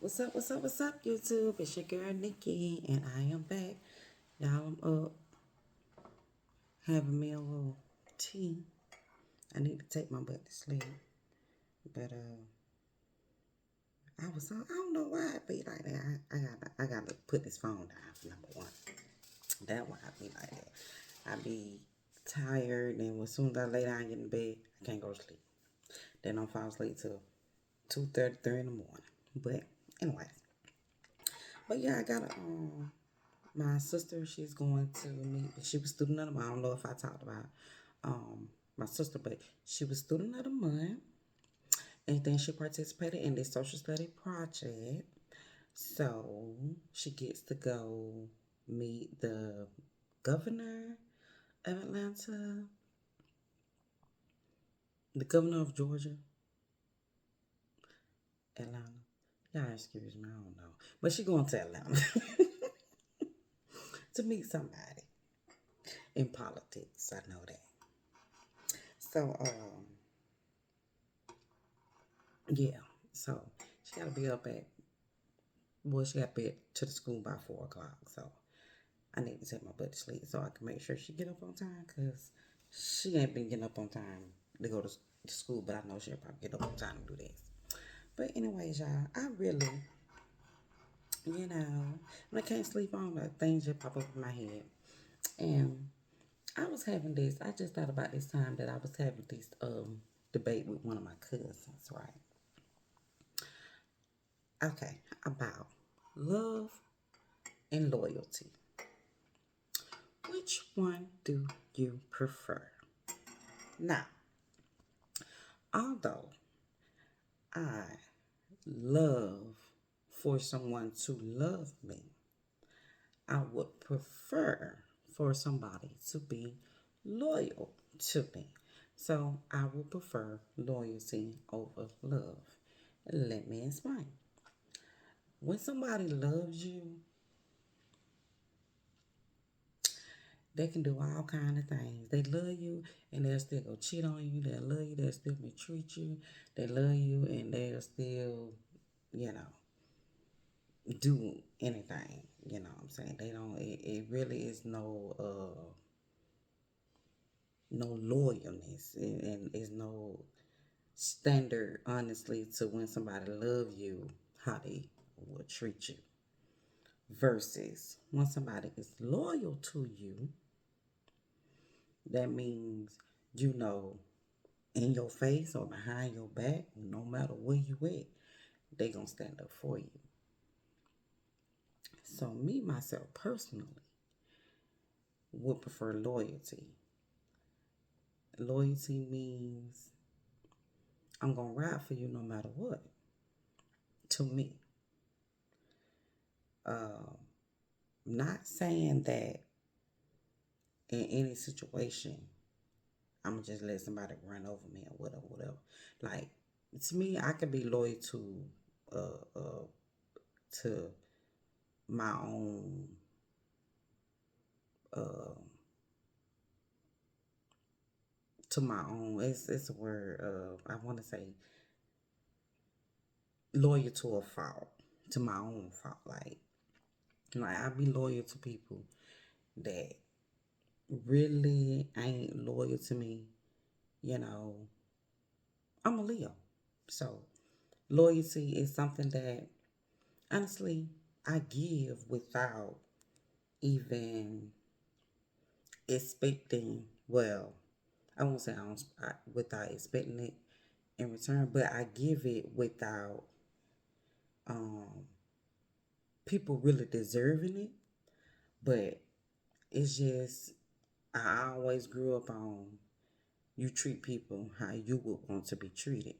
What's up, YouTube? It's your girl Nikki, and I am back. Y'all, I'm up having me a little tea. I need to take my butt to sleep, but I don't know why I be like that. I gotta put this phone down for number one. That's why I be like that. I be tired, and as soon as I lay down and get in bed, I can't go to sleep. Then I fall asleep till 2:30, 3 in the morning. But anyway, but yeah, I got my sister. She's going to meet. She was student of the month. I don't know if I talked about my sister, but she was student of the month, and then she participated in this social study project. So she gets to go meet the governor of Atlanta, the governor of Georgia, Atlanta. Y'all excuse me, I don't know, but she going to Atlanta to meet somebody in politics. I know that. So yeah. So she got to be up at, well, she got to be to the school by 4 o'clock. So I need to take my butt to sleep so I can make sure she get up on time, because she ain't been getting up on time to go to school, but I know she'll probably get up on time to do this. But anyways, y'all, I really, when I can't sleep on, things just pop up in my head. And I was having this, I just thought about this time that I was having this debate with one of my cousins, right? Okay, about love and loyalty. Which one do you prefer? Now, although I love for someone to love me, I would prefer for somebody to be loyal to me. So I would prefer loyalty over love. Let me explain. When somebody loves you, they can do all kind of things. They love you and they'll still go cheat on you. They'll love you, they'll still mistreat you. They love you and they'll still, you know, do anything. You know what I'm saying? They don't, it really is no loyalness, and is no standard, honestly, to when somebody love you, how they will treat you. Versus when somebody is loyal to you, that means, you know, in your face or behind your back, no matter where you at, they gonna stand up for you. So me, myself, personally, would prefer loyalty. Loyalty means I'm gonna ride for you no matter what. To me, uh, not saying that in any situation I'm gonna just let somebody run over me or whatever, whatever. Like, to me, I could be loyal uh, uh, to my own, uh, It's a word. I want to say loyal to a fault, to my own fault. Like I be loyal to people that really ain't loyal to me. You know, I'm a Leo, so loyalty is something that honestly I give without even expecting. Well, I won't say without expecting it in return, but I give it without um people really deserving it. But it's just, I always grew up on, you treat people how you would want to be treated.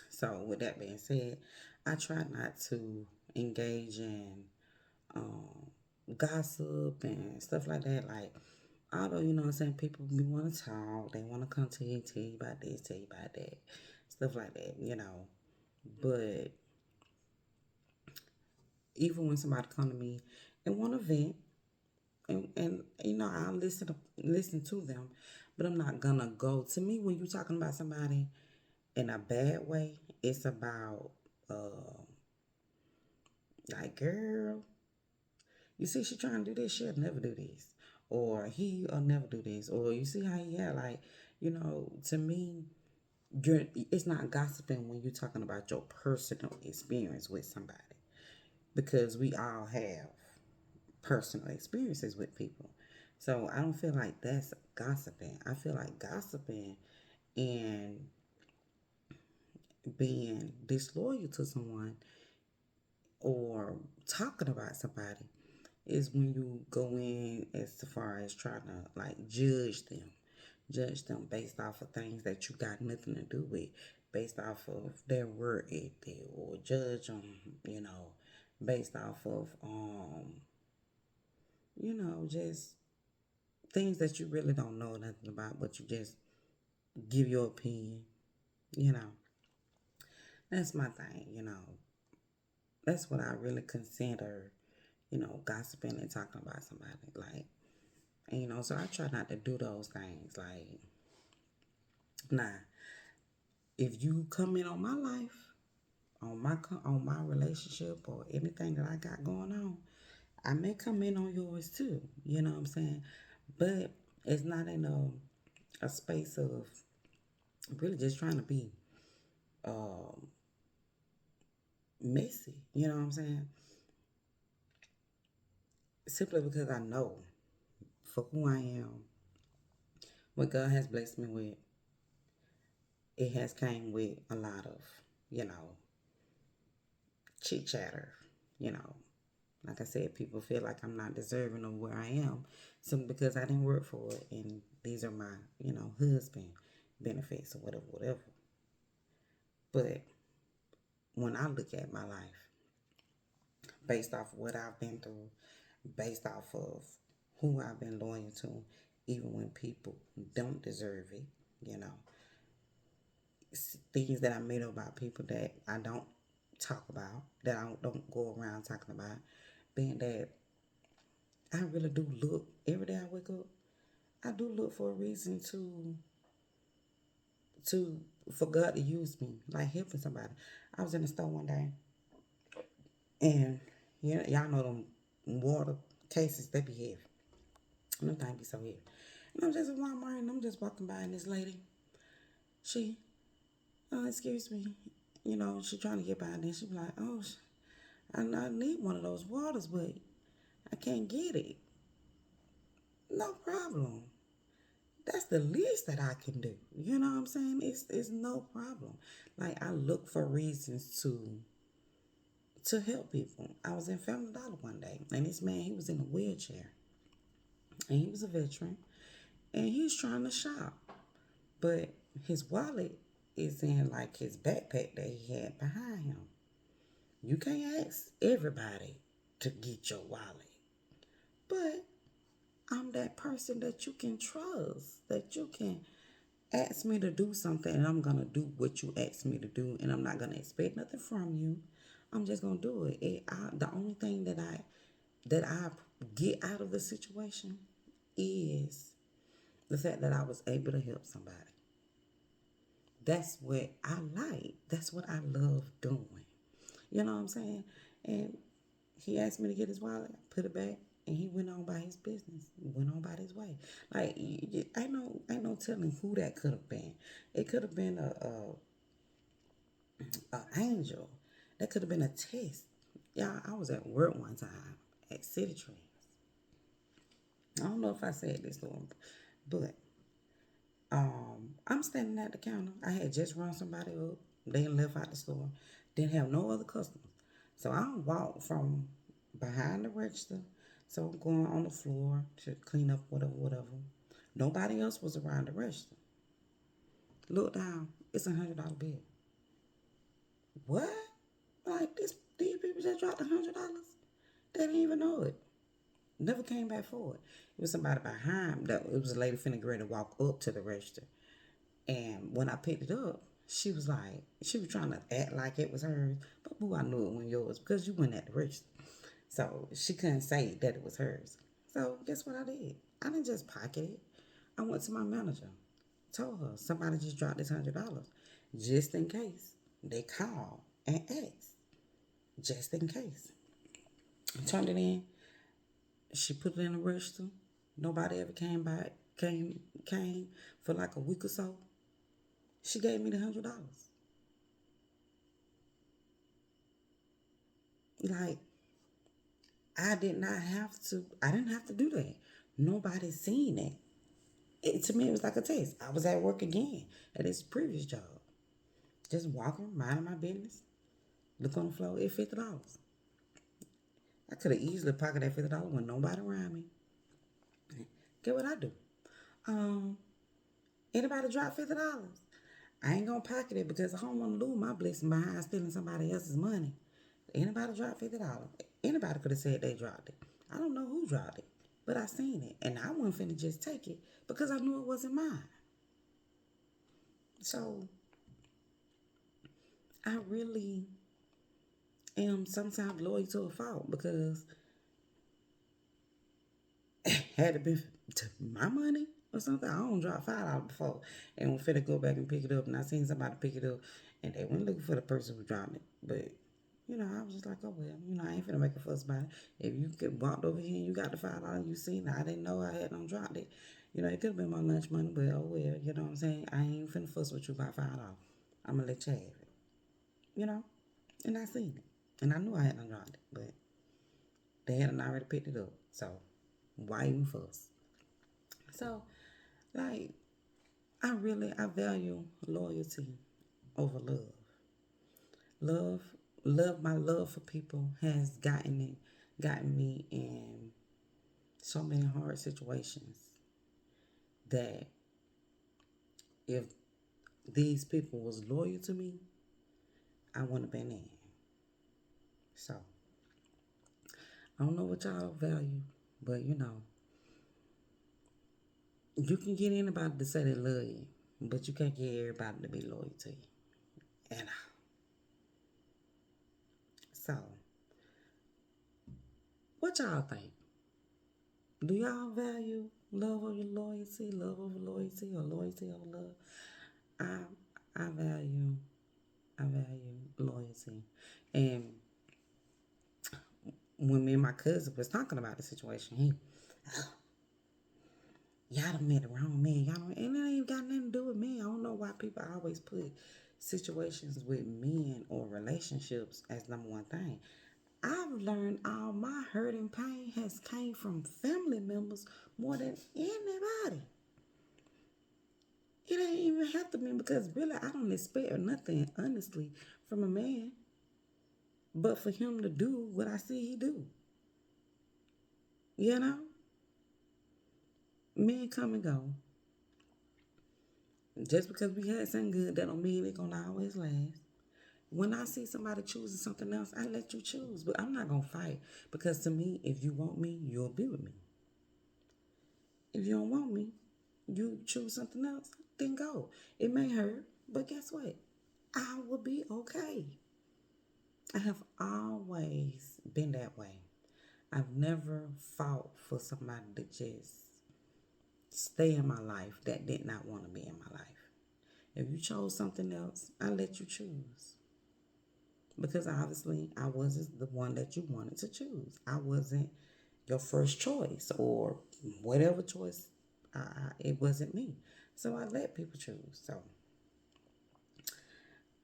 So with that being said, I try not to engage in um, gossip and stuff like that. Like, although, you know what I'm saying, people be want to talk, they want to come to you, tell you about this, tell you about that, stuff like that. But even when somebody come to me and want to vent, and I'll listen to them, but I'm not gonna go. To me, when you're talking about somebody in a bad way, it's about Like, girl, you see she trying to do this, she'll never do this. Or he'll never do this. Or you see how he had, like, to me, it's not gossiping when you're talking about your personal experience with somebody. Because we all have personal experiences with people. So I don't feel like that's gossiping. I feel like gossiping and being disloyal to someone or talking about somebody is when you go in as far as trying to like judge them based off of things that you got nothing to do with, based off of their work ethic, or judge them, based off of just things that you really don't know nothing about, but you just give your opinion. You know, that's my thing. That's what I really consider. Gossiping and talking about somebody. Like, so I try not to do those things. Like, nah, if you come in on my life, on my relationship or anything that I got going on, I may come in on yours too. You know what I'm saying? But it's not in a space of really just trying to be um, messy. You know what I'm saying? Simply because I know for who I am, what God has blessed me with, it has came with a lot of, you know, chit chatter. You know, like I said, people feel like I'm not deserving of where I am simply because I didn't work for it, and these are my, husband benefits or whatever, whatever. But when I look at my life, based off of what I've been through, based off of who I've been loyal to, even when people don't deserve it, you know, things that I made up about people that I don't talk about, that I don't go around talking about, being that I really do look every day I wake up. I do look for a reason to for God to use me, like helping somebody. I was in the store one day, and y'all know them water cases, they be heavy. And them things be so heavy. And I'm just in Walmart, and I'm just walking by, and this lady, she, excuse me, she trying to get by, and then she be like, oh, I need one of those waters, but I can't get it. No problem. That's the least that I can do. You know what I'm saying? It's no problem. Like, I look for reasons to help people. I was in Family Dollar one day, and this man, he was in a wheelchair, and he was a veteran, and he was trying to shop, but his wallet is in like his backpack that he had behind him. You can't ask everybody to get your wallet, but I'm that person that you can trust, that you can ask me to do something, and I'm gonna do what you ask me to do, and I'm not gonna expect nothing from you. I'm just gonna do it. The only thing that I get out of the situation is the fact that I was able to help somebody. That's what I like. That's what I love doing. You know what I'm saying? And he asked me to get his wallet, put it back, and he went on by his business, went on by his way. Like, ain't no telling who that could have been. It could have been a angel. That could have been a test. Yeah, I was at work one time at City Trends. I don't know if I said this to him, but I'm standing at the counter. I had just run somebody up. They left out the store. Didn't have no other customers. So I walked from behind the register. So I'm going on the floor to clean up whatever, whatever. Nobody else was around the register. Look down. It's $100 bill. What? Like these people just dropped $100? They didn't even know it. Never came back for it. It was somebody behind. That it was a lady finna ready to walk up to the register. And when I picked it up, she was trying to act like it was hers. But boo, I knew it wasn't yours because you went at the register. So she couldn't say that it was hers. So guess what I did? I didn't just pocket it. I went to my manager, told her somebody just dropped this $100, just in case they call and ask, just in case. Turned it in. She put it in the register. Nobody ever came for like a week or so. She gave me the $100. Like I did not have to. I didn't have to do that. Nobody seen it. To me, it was like a test. I was at work again at this previous job, just walking, minding my business. Look on the floor. It's $50. I could have easily pocketed that $50 with nobody around me. Get what I do? Um, Anybody drop $50? I ain't gonna pocket it because I don't want to lose my blessing behind stealing somebody else's money. Anybody drop $50? Anybody could have said they dropped it. I don't know who dropped it, but I seen it, and I wasn't finna just take it because I knew it wasn't mine. So I really am sometimes loyal to a fault because had it been to my money or something, I don't drop $5 before and we finna go back and pick it up. And I seen somebody pick it up and they went looking for the person who dropped it. But I was just like, oh well, I ain't finna make a fuss about it. If you get walked over here and you got the $5 you seen, I didn't know I had no dropped it. It could have been my lunch money, but oh well, you know what I'm saying? I ain't finna fuss with you about $5. I'm gonna let you have it. You know? And I seen it. And I knew I had no dropped it, but they hadn't already picked it up. So why even fuss? So, like, I value loyalty over love. Love, my love for people has gotten me in so many hard situations that if these people was loyal to me, I wouldn't have been in. So, I don't know what y'all value, but you can get anybody to say they love you, but you can't get everybody to be loyal to you. And so, what y'all think? Do y'all value love over loyalty, love over loyalty, or loyalty over love? I I value loyalty. And when me and my cousin was talking about the situation, y'all done met the wrong man. Y'all don't, and it ain't got nothing to do with me. I don't know why people always put situations with men or relationships as number one thing. I've learned all my hurt and pain has came from family members more than anybody. It ain't even have to be because really I don't expect nothing honestly from a man, but for him to do what I see he do. You know, men come and go. Just because we had something good, that don't mean it's gonna always last. When I see somebody choosing something else, I let you choose, but I'm not gonna fight because to me, if you want me, you'll be with me. If you don't want me, you choose something else, then go. It may hurt, but guess what? I will be okay. I have always been that way. I've never fought for somebody to just stay in my life that did not want to be in my life. If you chose something else, I let you choose. Because obviously I wasn't the one that you wanted to choose. I wasn't your first choice or whatever choice. It wasn't me. So I let people choose. So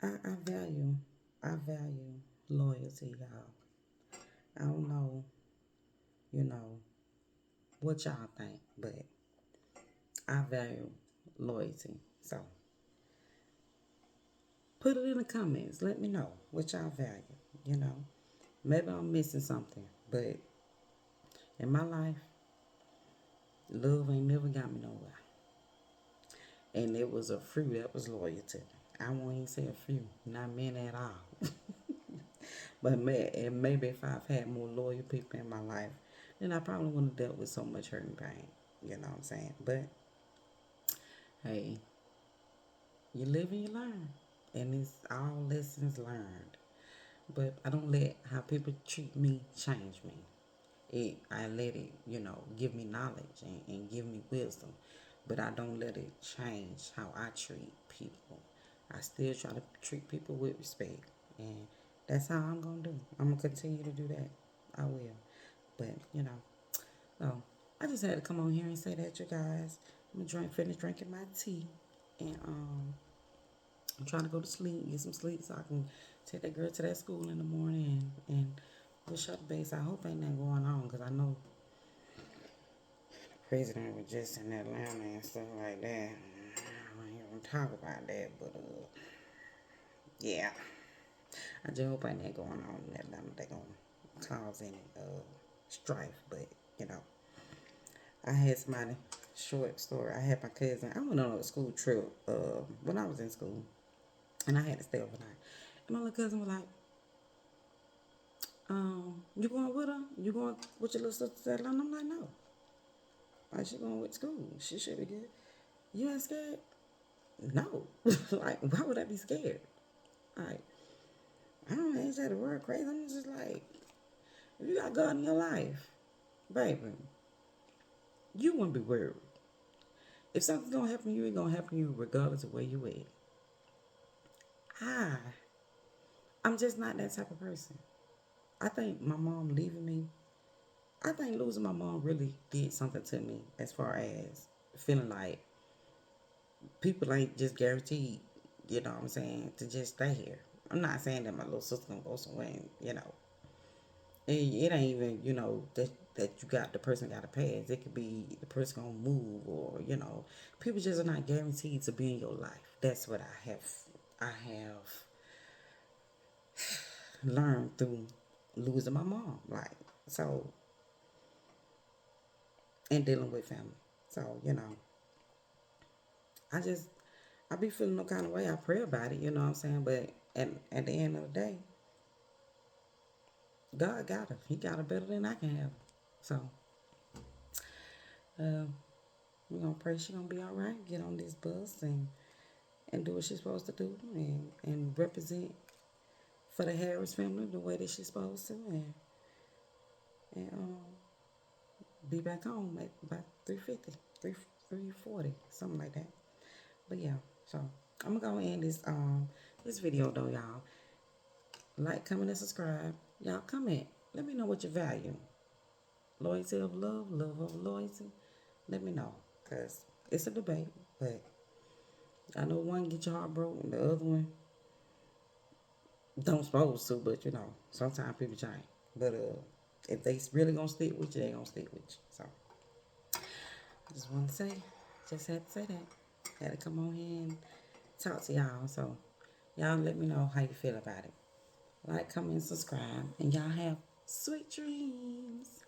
I value I value loyalty, y'all. I don't know, you know, what y'all think, but I value loyalty. So put it in the comments. Let me know what y'all value. You know, maybe I'm missing something, but in my life, love ain't never got me nowhere. And it was a few that was loyal to me. I won't even say a few, not many at all. But and maybe if I've had more loyal people in my life, then I probably wouldn't have dealt with so much hurt and pain. You know what I'm saying? But hey, you live and you learn. And it's all lessons learned. But I don't let how people treat me change me. I let it, give me knowledge and give me wisdom. But I don't let it change how I treat people. I still try to treat people with respect. And that's how I'm going to do. I'm going to continue to do that. I will. But, you know, so I just had to come on here and say that, you guys. I'm gonna finish drinking my tea, and I'm trying to go to sleep, get some sleep, so I can take that girl to that school in the morning and wish her the best. I hope ain't nothing going on, cause I know the president was just in Atlanta and stuff like that. I ain't gonna talk about that, but yeah. I just hope ain't that going on in Atlanta. They gonna cause any strife, but you know. I had somebody, short story, I had my cousin, I went on a school trip when I was in school, and I had to stay overnight. And my little cousin was like, you going with her? You going with your little sister to Atlanta? I'm like, no. Like, she going with school. She should be good. You ain't scared? No. Like, why would I be scared? Like, I don't know, ain't that the word crazy? I'm just like, if you got God in your life, baby, you wouldn't be worried. If something's gonna happen to you, it's gonna happen to you regardless of where you at. I, I'm just not that type of person. I think my mom leaving me, I think losing my mom really did something to me as far as feeling like people ain't just guaranteed, you know what I'm saying, to just stay here. I'm not saying that my little sister gonna go somewhere and, you know, it ain't even, you know, that you got the person got to pass. It could be the person gonna move, or you know, people just are not guaranteed to be in your life. That's what I have learned through losing my mom. Like, so, and dealing with family. So, you know, I just I be feeling no kind of way. I pray about it, you know what I'm saying? But at the end of the day, God got her. He got her better than I can have her. So, uh, we're gonna pray she gonna be all right. Get on this bus and do what she's supposed to do, and represent for the Harris family the way that she's supposed to, and be back home at about 3:50, 3:40, something like that. But yeah, so I'm gonna go end this video though, y'all. Like, comment, and subscribe. Y'all comment. Let me know what you value. Loyalty of love, love of loyalty. Let me know, cause it's a debate. But I know one get your heart broken, the other one don't supposed to. But you know, sometimes people change. But if they really gonna stick with you, they gonna stick with you. So I just want to say, just had to say that. Had to come on here and talk to y'all. So y'all let me know how you feel about it. Like, comment, and subscribe, and y'all have sweet dreams.